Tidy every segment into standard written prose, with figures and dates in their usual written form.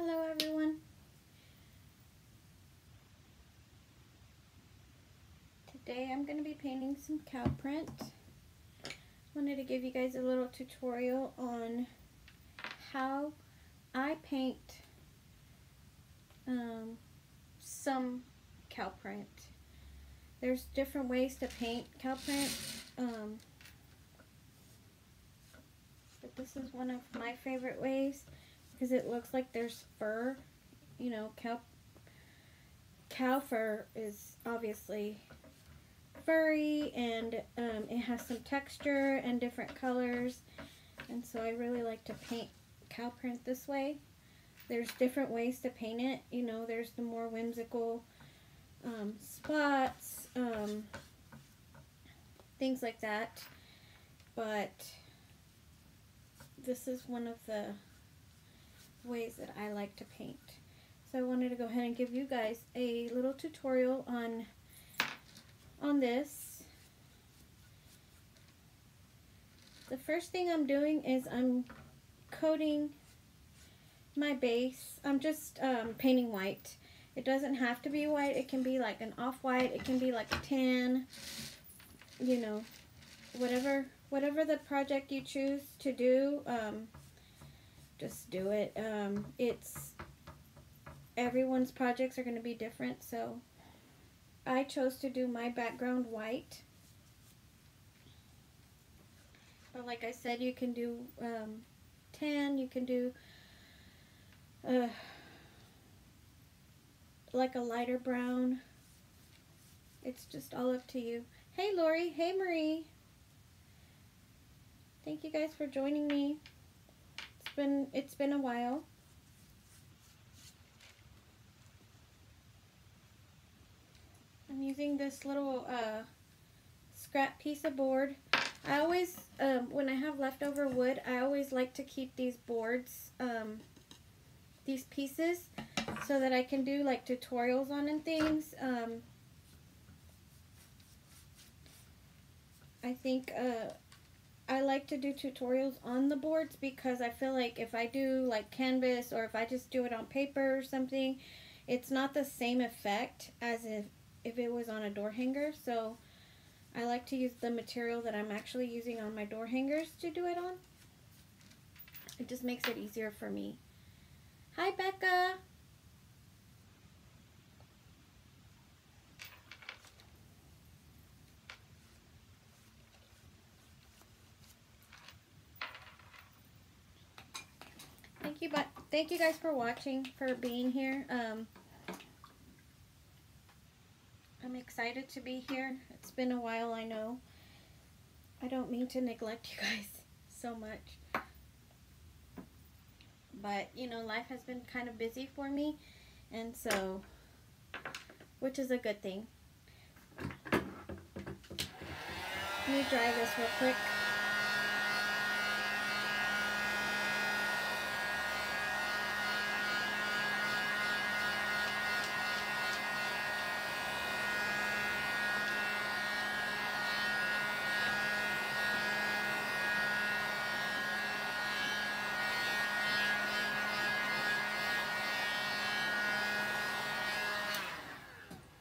Hello everyone. Today I'm going to be painting some cow print. Wanted to give you guys a little tutorial on how I paint some cow print. There's different ways to paint cow print, but this is one of my favorite ways because it looks like there's fur. You know, cow fur is obviously furry, and it has some texture and different colors, and so I really like to paint cow print this way. There's different ways to paint it. You know, there's the more whimsical spots, things like that, but this is one of the ways that I like to paint. So I wanted to go ahead and give you guys a little tutorial on this. The first thing I'm doing is I'm coating my base. I'm just painting white. It doesn't have to be white. It can be like an off-white. It can be like a tan. You know, whatever the project you choose to do, just do it. Everyone's projects are going to be different, so I chose to do my background white. But like I said, you can do tan, you can do like a lighter brown. It's just all up to you. Hey Lori, hey Marie. Thank you guys for joining me. It's been a while. I'm using this little scrap piece of board. I always, when I have leftover wood, I always like to keep these boards, these pieces, so that I can do like tutorials on and things. I think I like to do tutorials on the boards because I feel like if I do like canvas, or if I just do it on paper or something, it's not the same effect as if it was on a door hanger. So I like to use the material that I'm actually using on my door hangers to do it on. It just makes it easier for me. Hi Becca! Thank you guys for watching, for being here. I'm excited to be here. It's been a while, I know. I don't mean to neglect you guys so much. But, you know, life has been kind of busy for me, and so, which is a good thing. Let me dry this real quick.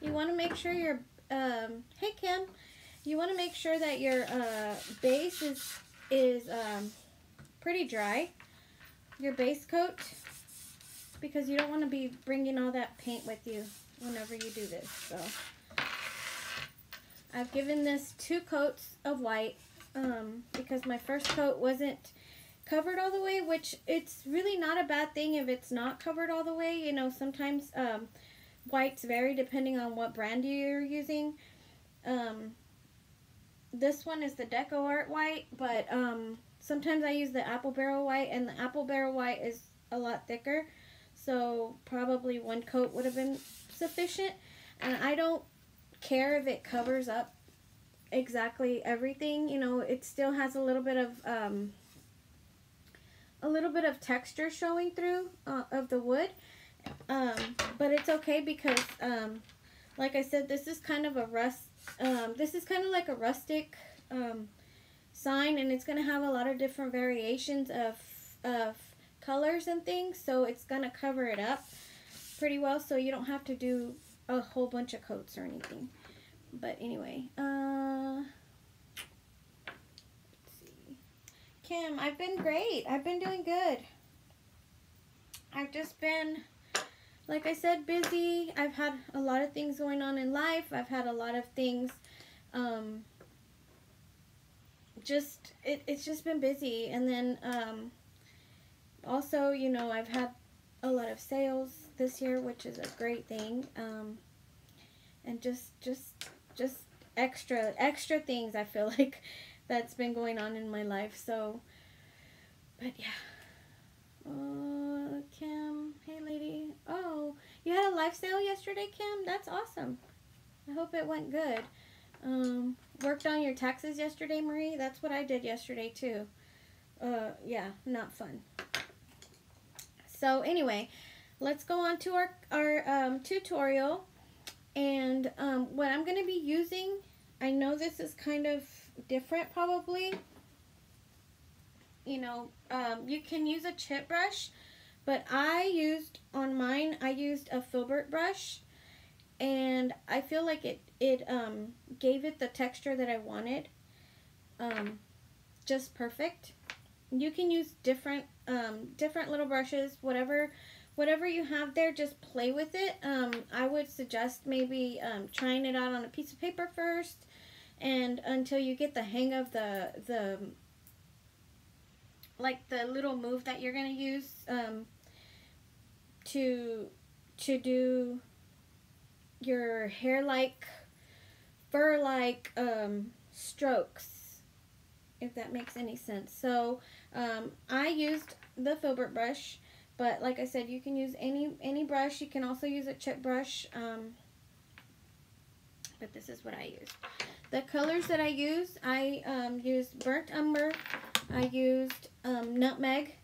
You want to make sure your, hey Kim, you want to make sure that your base is pretty dry, your base coat, because you don't want to be bringing all that paint with you whenever you do this. So I've given this 2 coats of white because my first coat wasn't covered all the way, which it's really not a bad thing if it's not covered all the way. You know, sometimes whites vary depending on what brand you're using. This one is the Deco Art white, but sometimes I use the Apple Barrel white, and the Apple Barrel white is a lot thicker, so probably 1 coat would have been sufficient. And I don't care if it covers up exactly everything. You know, it still has a little bit of texture showing through of the wood. But it's okay because, like I said, this is kind of a this is kind of like a rustic sign, and it's going to have a lot of different variations of colors and things, so it's gonna cover it up pretty well, so you don't have to do a whole bunch of coats or anything. But anyway, let's see. Kim, I've been great. I've been doing good. I've just been, like I said, busy. I've had a lot of things going on in life. I've had a lot of things, it's just been busy. And then, also, you know, I've had a lot of sales this year, which is a great thing. And just extra things, I feel like, that's been going on in my life. So, but yeah. Kim, hey lady. Oh, you had a life sale yesterday, Kim? That's awesome. I hope it went good. Worked on your taxes yesterday, Marie? That's what I did yesterday too. Yeah, not fun. So anyway, let's go on to our tutorial. And what I'm going to be using, I know this is kind of different probably. You know, you can use a chip brush, but I used a filbert brush, and I feel like it gave it the texture that I wanted, just perfect. You can use different little brushes, whatever you have there, just play with it. I would suggest maybe trying it out on a piece of paper first, and until you get the hang of the like the little move that you're gonna use to do your hair-like, fur-like strokes, if that makes any sense. So I used the filbert brush, but like I said, you can use any brush. You can also use a chip brush, but this is what I used. The colors that I used used burnt umber, I used nutmeg,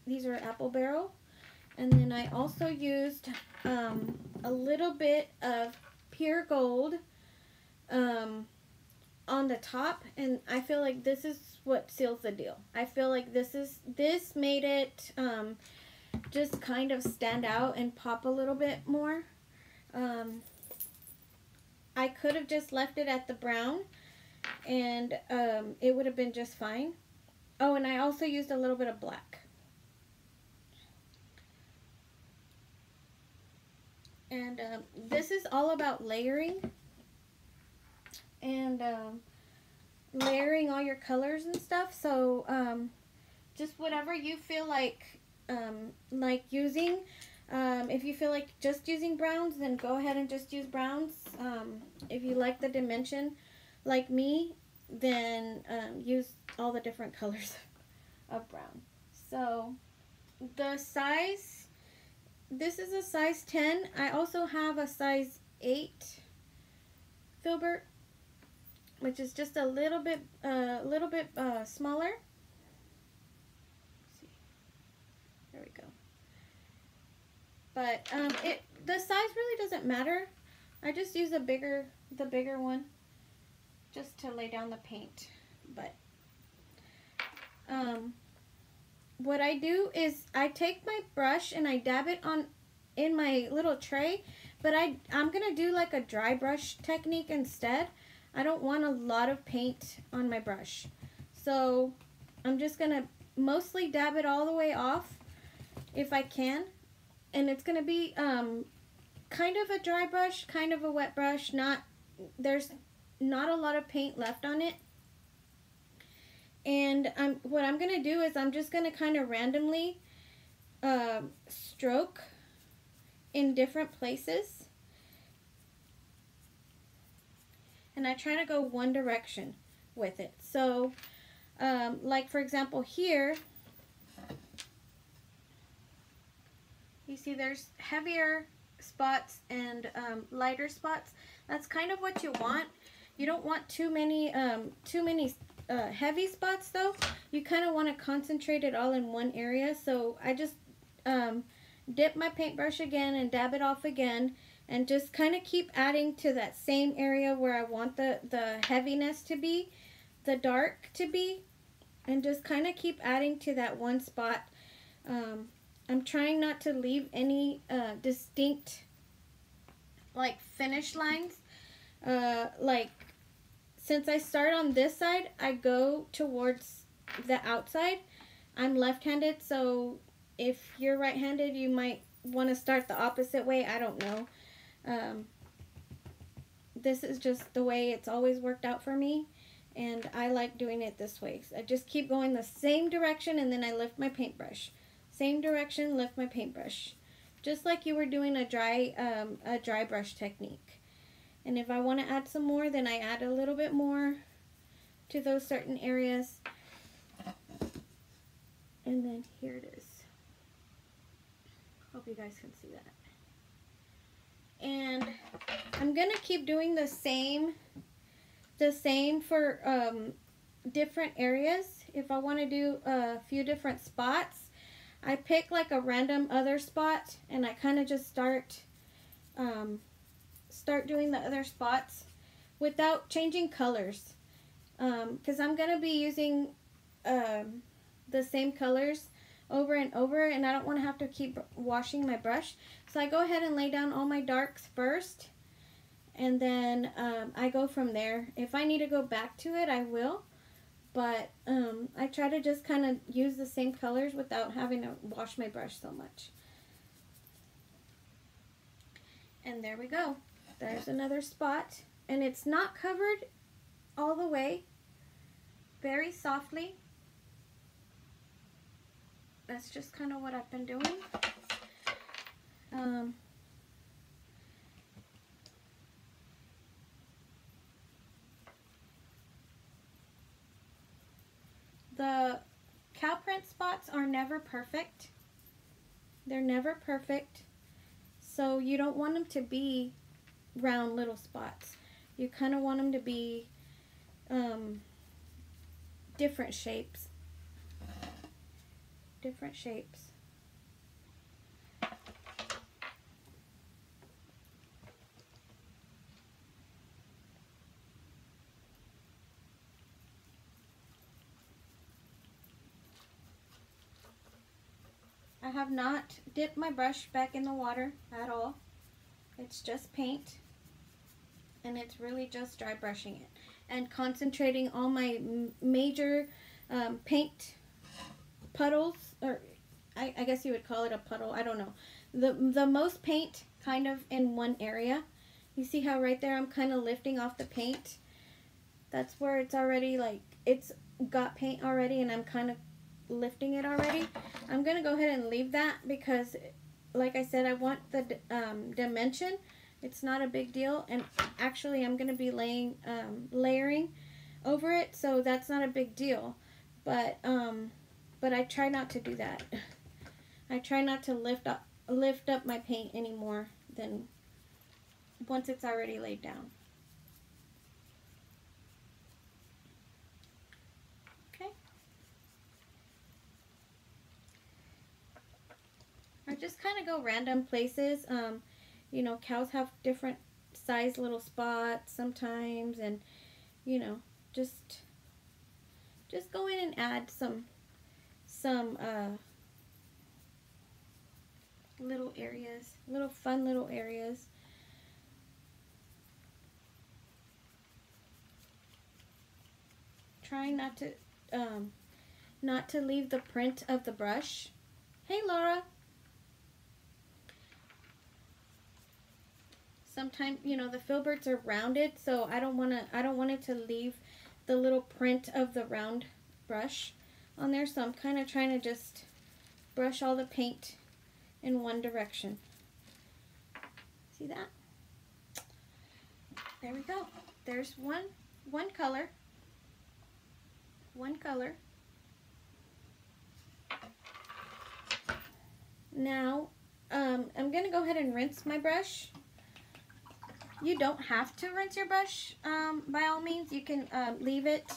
these are apple barrel, and then I also used a little bit of pure gold on the top, and I feel like this is what seals the deal. I feel like this made it just kind of stand out and pop a little bit more. I could have just left it at the brown, and it would have been just fine. Oh, and I also used a little bit of black. And this is all about layering, and layering all your colors and stuff. So just whatever you feel like using. If you feel like just using browns, then go ahead and just use browns. If you like the dimension like me, then use all the different colors of brown. So the size, this is a size 10. I also have a size 8 filbert, which is just a little bit smaller. Let's see. There we go. But the size really doesn't matter. I just use the bigger one just to lay down the paint. But what I do is I take my brush and I dab it in my little tray, but I'm gonna do like a dry brush technique instead. I don't want a lot of paint on my brush, so I'm just gonna mostly dab it all the way off if I can, and it's gonna be kind of a dry brush, kind of a wet brush. There's not a lot of paint left on it. And what I'm going to do is I'm just going to kind of randomly stroke in different places. And I try to go one direction with it. So, like for example here, you see there's heavier spots and lighter spots. That's kind of what you want. You don't want too many heavy spots though. You kind of want to concentrate it all in one area. So I just dip my paintbrush again and dab it off again, and just kind of keep adding to that same area where I want the heaviness to be, the dark to be, and just kind of keep adding to that one spot I'm trying not to leave any distinct like finish lines. Like since I start on this side, I go towards the outside. I'm left-handed, so if you're right-handed, you might want to start the opposite way. I don't know. This is just the way it's always worked out for me, and I like doing it this way. So I just keep going the same direction, and then I lift my paintbrush. Same direction, lift my paintbrush. Just like you were doing a dry brush technique. And if I want to add some more, then I add a little bit more to those certain areas. And then here it is. Hope you guys can see that. And I'm gonna keep doing the same for different areas. If I want to do a few different spots, I pick like a random other spot, and I kind of just start doing the other spots without changing colors, because I'm gonna be using the same colors over and over, and I don't want to have to keep washing my brush. So I go ahead and lay down all my darks first, and then I go from there. If I need to go back to it, I will, but I try to just kind of use the same colors without having to wash my brush so much. And there we go. There's another spot, and it's not covered all the way. Very softly. That's just kind of what I've been doing. The cow print spots are never perfect. They're never perfect. So you don't want them to be round little spots. You kind of want them to be different shapes. Different shapes. I have not dipped my brush back in the water at all. It's just paint, and it's really just dry brushing it and concentrating all my major paint puddles, or I guess you would call it a puddle, I don't know. The most paint kind of in one area. You see how right there I'm kind of lifting off the paint? That's where it's already like, it's got paint already, and I'm kind of lifting it already. I'm going to go ahead and leave that because, like I said, I want the dimension. It's not a big deal, and actually I'm going to be layering over it, so that's not a big deal. But I try not to do that. I try not to lift up my paint anymore than once it's already laid down. Okay. I just kind of go random places. You know, cows have different size little spots sometimes, and you know, just go in and add some little areas, fun little areas. Trying not to leave the print of the brush. Hey, Laura. Sometimes, you know, the filberts are rounded, so I don't want it to leave the little print of the round brush on there, so I'm kind of trying to just brush all the paint in one direction. See that? There we go. There's one color. One color. Now, I'm going to go ahead and rinse my brush. You don't have to rinse your brush, by all means. You can leave it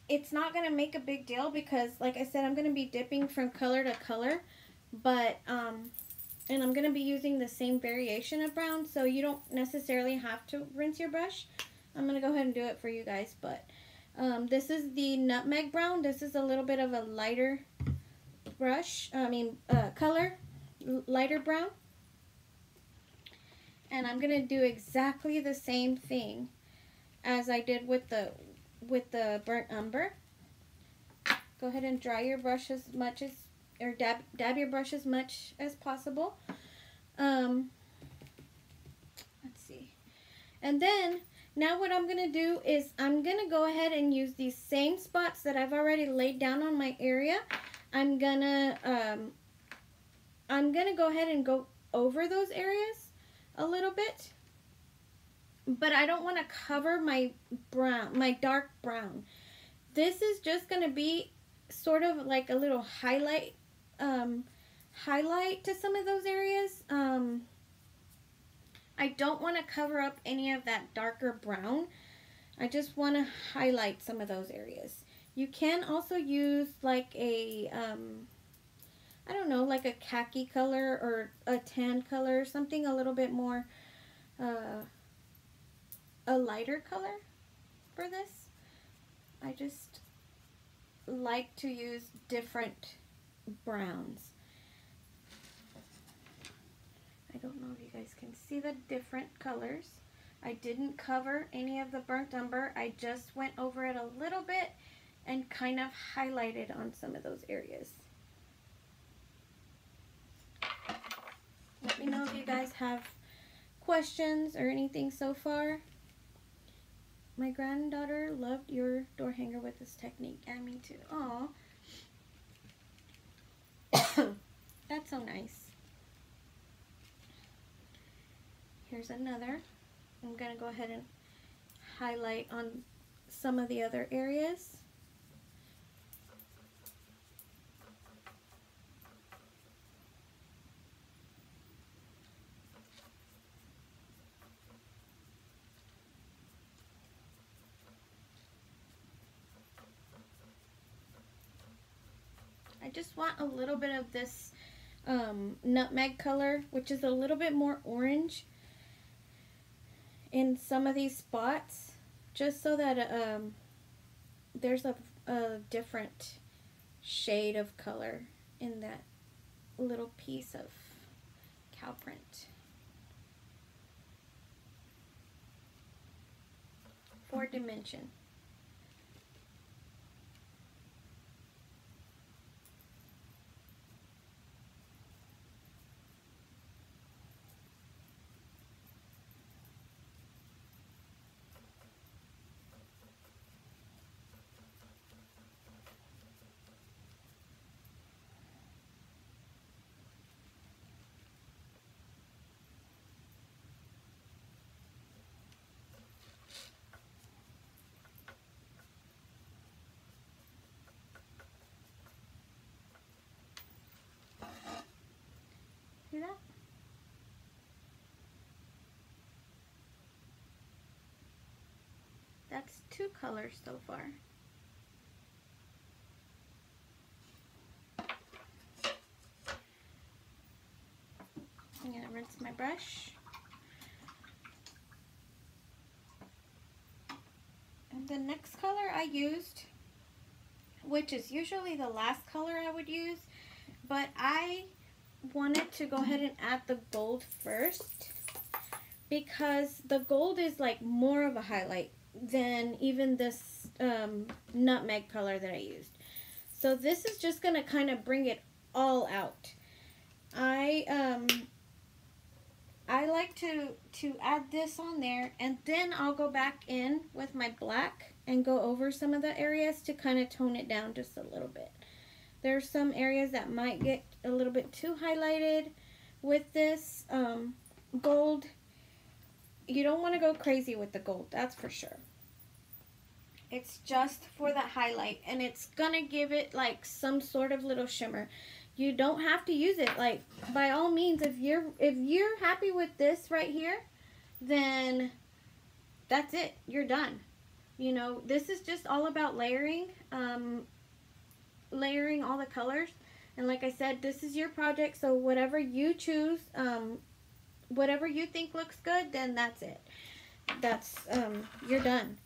it's not going to make a big deal because, like I said, I'm going to be dipping from color to color, but, and I'm going to be using the same variation of brown, so you don't necessarily have to rinse your brush. I'm going to go ahead and do it for you guys, but This is the nutmeg brown. This is a little bit of a lighter brush, color, lighter brown. And I'm gonna do exactly the same thing as I did with the burnt umber. Go ahead and dry your brush as much as, or dab your brush as much as possible. Let's see. And then, now what I'm going to do is I'm going to go ahead and use these same spots that I've already laid down on my area. I'm going to go ahead and go over those areas a little bit. But I don't want to cover my brown, my dark brown. This is just going to be sort of like a little highlight to some of those areas. I don't want to cover up any of that darker brown. I just want to highlight some of those areas. You can also use like a, I don't know, like a khaki color or a tan color, something a little bit more, a lighter color for this. I just like to use different browns. I don't know if you guys can see the different colors. I didn't cover any of the burnt umber. I just went over it a little bit and kind of highlighted on some of those areas. Let me know if you guys have questions or anything so far. My granddaughter loved your door hanger with this technique, and me too. Aw. That's so nice. Here's another. I'm going to go ahead and highlight on some of the other areas. I just want a little bit of this nutmeg color, which is a little bit more orange in some of these spots, just so that there's a different shade of color in that little piece of cow print. For dimension. See that? That's 2 colors so far. I'm going to rinse my brush. And the next color I used, which is usually the last color I would use, but I wanted to go ahead and add the gold first because the gold is like more of a highlight than even this nutmeg color that I used. So this is just going to kind of bring it all out. I like to add this on there, and then I'll go back in with my black and go over some of the areas to kind of tone it down just a little bit. There's some areas that might get a little bit too highlighted with this gold. You don't want to go crazy with the gold, that's for sure. It's just for the highlight, and it's gonna give it like some sort of little shimmer. You don't have to use it. Like, by all means, if you're happy with this right here, then that's it. You're done. You know, this is just all about layering, layering all the colors. And like I said, this is your project, so whatever you choose, whatever you think looks good, then that's it. That's you're done.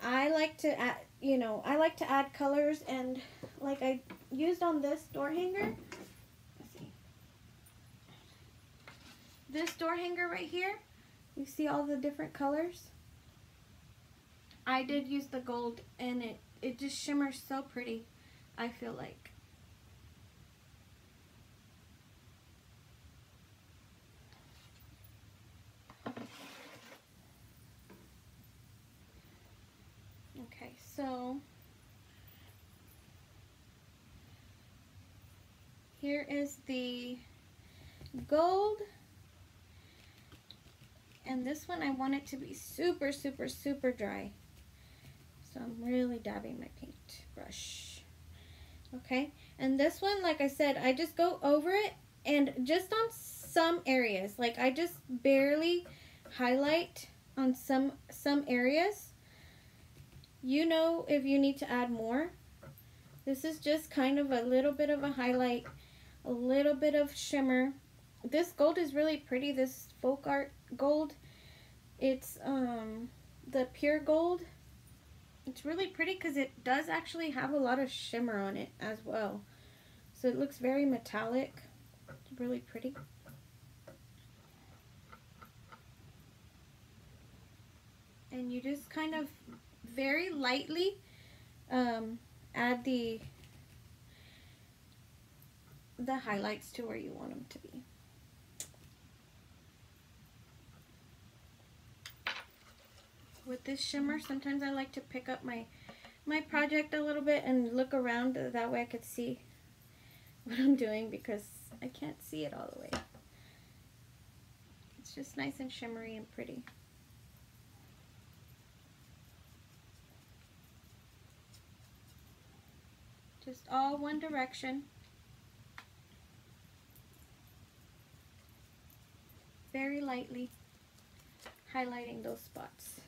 I like to add, I like to add colors, and like I used on this door hanger. Let's see. This door hanger right here, you see all the different colors? I did use the gold, and it just shimmers so pretty, I feel like. Okay, so here is the gold, and this one I want it to be super, super, super dry. So I'm really dabbing my paint brush. Okay, and this one, like I said, I just go over it, and just on some areas, like I just barely highlight on some areas. You know if you need to add more. This is just kind of a little bit of a highlight, a little bit of shimmer. This gold is really pretty, this folk art gold. It's the pure gold. It's really pretty because it does actually have a lot of shimmer on it as well. So it looks very metallic. It's really pretty. And you just kind of very lightly add the highlights to where you want them to be. With this shimmer, sometimes I like to pick up my project a little bit and look around, that way I could see what I'm doing, because I can't see it all the way. It's just nice and shimmery and pretty. Just all one direction. Very lightly highlighting those spots.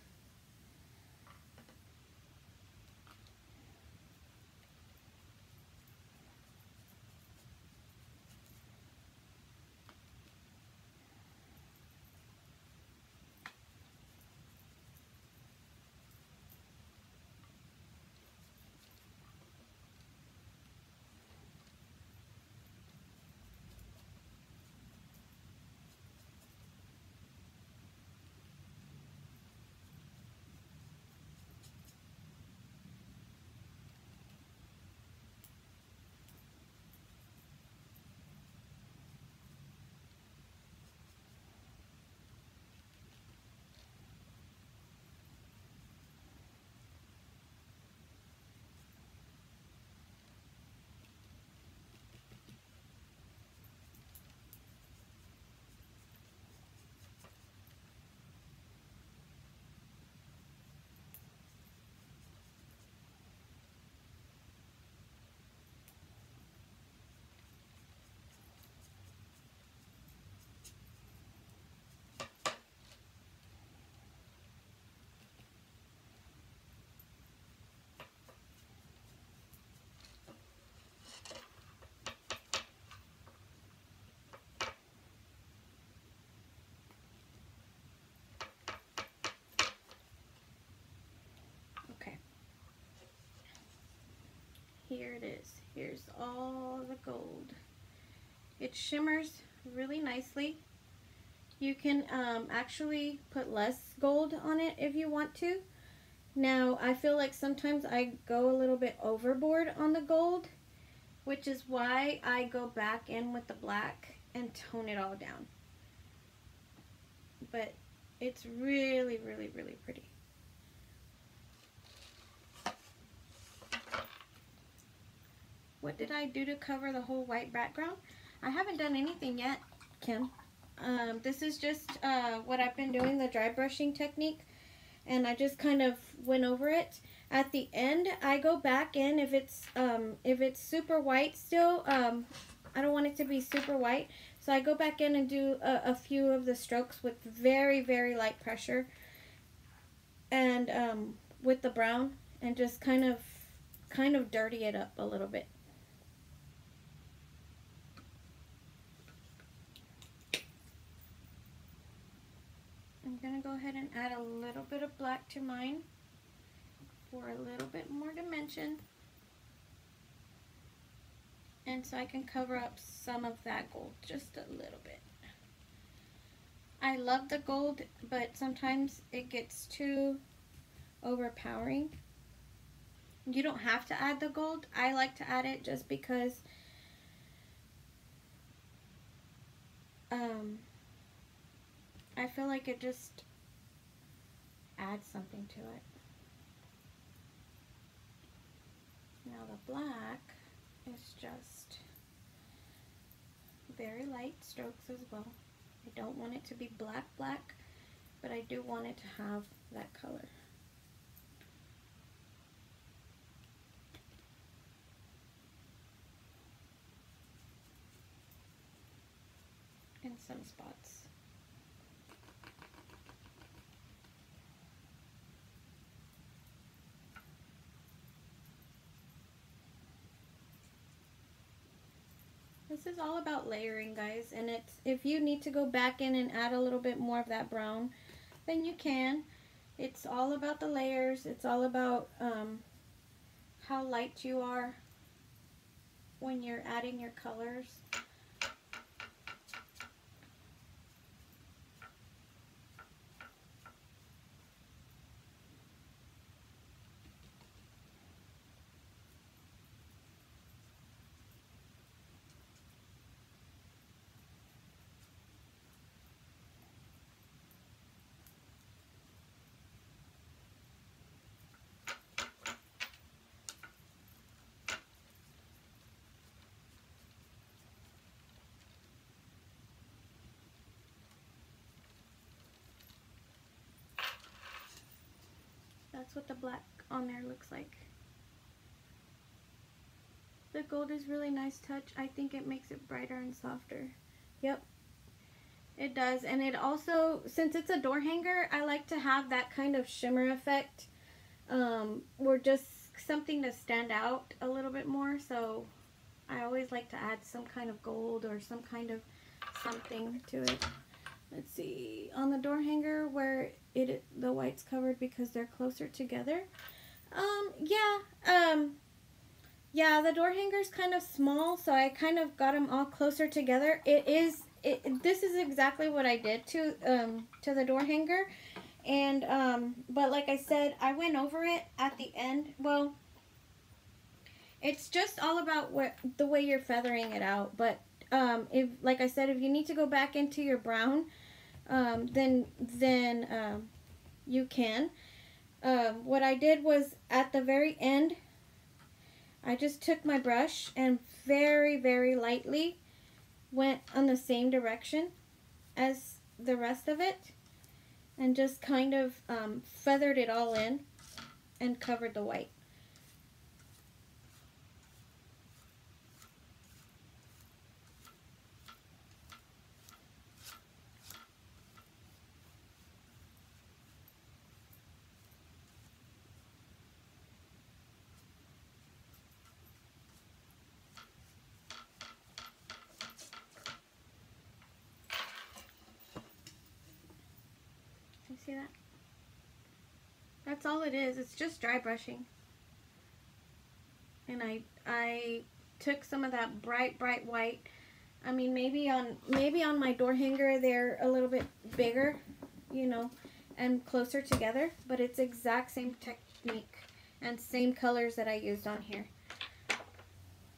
Here it is. Here's all the gold. It shimmers really nicely. You can actually put less gold on it if you want to. Now, I feel like sometimes I go a little bit overboard on the gold, which is why I go back in with the black and tone it all down. But it's really, really, really pretty. What did I do to cover the whole white background? I haven't done anything yet, Kim. This is just what I've been doing, the dry brushing technique, and I just kind of went over it. At the end, I go back in if it's super white still. I don't want it to be super white, so I go back in and do a few of the strokes with very, very light pressure, and with the brown, and just kind of dirty it up a little bit. I'm going to go ahead and add a little bit of black to mine. for a little bit more dimension. And so I can cover up some of that gold, just a little bit. I love the gold, but sometimes it gets too overpowering. You don't have to add the gold. I like to add it just because I feel like it just adds something to it. Now the black is just very light strokes as well. I don't want it to be black, but I do want it to have that color. In some spots. This is all about layering, guys, and it's, if you need to go back in and add a little bit more of that brown, then you can. It's all about the layers. It's all about how light you are when you're adding your colors. That's what the black on there looks like. The gold is really nice touch. I think it makes it brighter and softer. Yep, it does. And it also, since it's a door hanger, I like to have that kind of shimmer effect. Or just something to stand out a little bit more. So I always like to add some kind of gold or some kind of something to it. Let's see, on the door hanger where the white's covered because they're closer together. Yeah, the door hanger's kind of small, so I kind of got them all closer together. This is exactly what I did to the door hanger, and but like I said, I went over it at the end. Well, it's just all about the way you're feathering it out, but if, like I said, if you need to go back into your brown, then you can. What I did was at the very end, I just took my brush and very, very lightly went on the same direction as the rest of it and just kind of feathered it all in and covered the white. See that? That's all it is. It's just dry brushing. And I took some of that bright white. I mean, maybe on my door hanger they're a little bit bigger, you know, and closer together, but it's exact same technique and same colors that I used on here.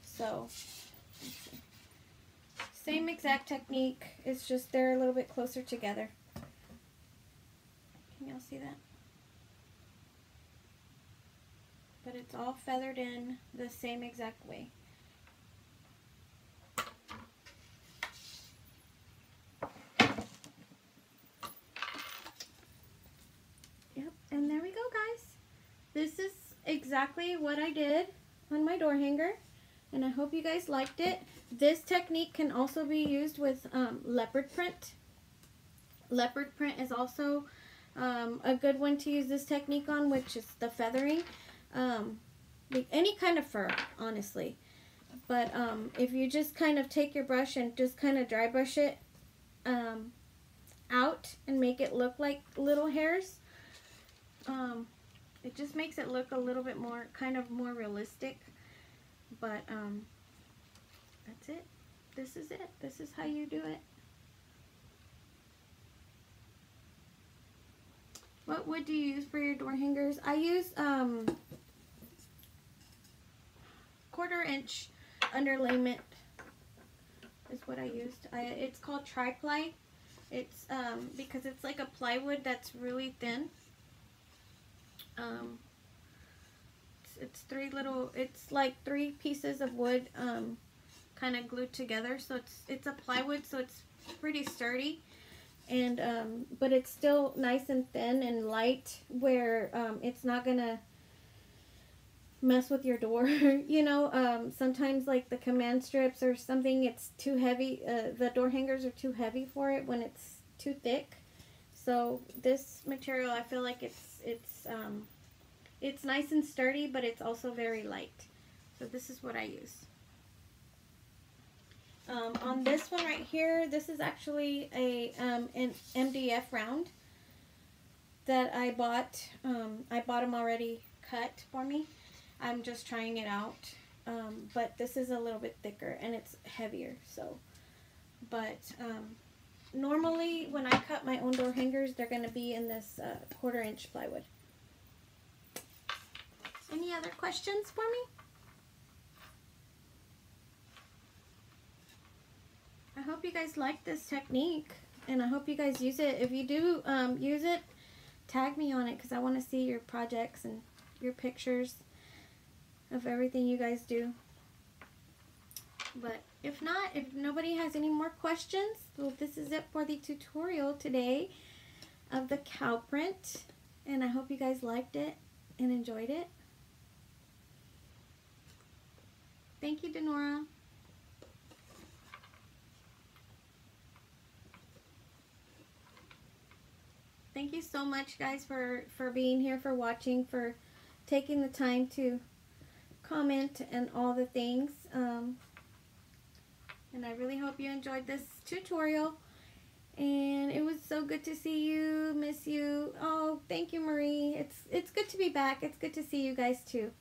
So, same exact technique. It's just they're a little bit closer together. Can y'all see that? But it's all feathered in the same exact way. Yep, and there we go, guys. This is exactly what I did on my door hanger, and I hope you guys liked it. This technique can also be used with leopard print. Leopard print is also a good one to use this technique on, which is the feathering. Any kind of fur, honestly. But if you just kind of take your brush and just kind of dry brush it out and make it look like little hairs, It just makes it look a little bit more, kind of more realistic. But, that's it. This is it. This is how you do it. What wood do you use for your door hangers? I use, 1/4" underlayment is what I used. It's called tri-ply. It's, because it's like a plywood that's really thin. It's like 3 pieces of wood, kind of glued together. So it's a plywood, so it's pretty sturdy. And, but it's still nice and thin and light where, it's not gonna mess with your door. You know, sometimes like the command strips or something, it's too heavy. The door hangers are too heavy for it when it's too thick. So this material, I feel like it's nice and sturdy, but it's also very light. So this is what I use. On this one right here, this is actually an MDF round that I bought. I bought them already cut for me. I'm just trying it out. But this is a little bit thicker and it's heavier. So, but normally when I cut my own door hangers, they're going to be in this 1/4" plywood. Any other questions for me? I hope you guys like this technique, and I hope you guys use it. If you do use it, tag me on it, because I want to see your projects and your pictures of everything you guys do. But if not, if nobody has any more questions, well, this is it for the tutorial today of the cow print, and I hope you guys liked it and enjoyed it. Thank you, Denora. Thank you so much, guys, for being here, for watching, for taking the time to comment and all the things. And I really hope you enjoyed this tutorial. And it was so good to see you. Miss you. Oh, thank you, Marie. It's good to be back. It's good to see you guys too.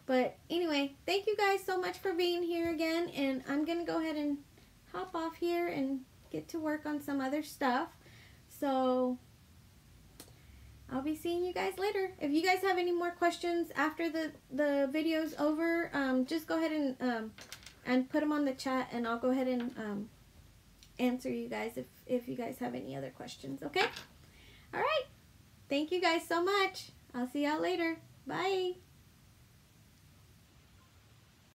But anyway, thank you guys so much for being here again. And I'm going to go ahead and hop off here and get to work on some other stuff. So I'll be seeing you guys later. If you guys have any more questions after the video's over, just go ahead and put them on the chat, and I'll go ahead and answer you guys if you guys have any other questions, okay? All right. Thank you guys so much. I'll see y'all later. Bye.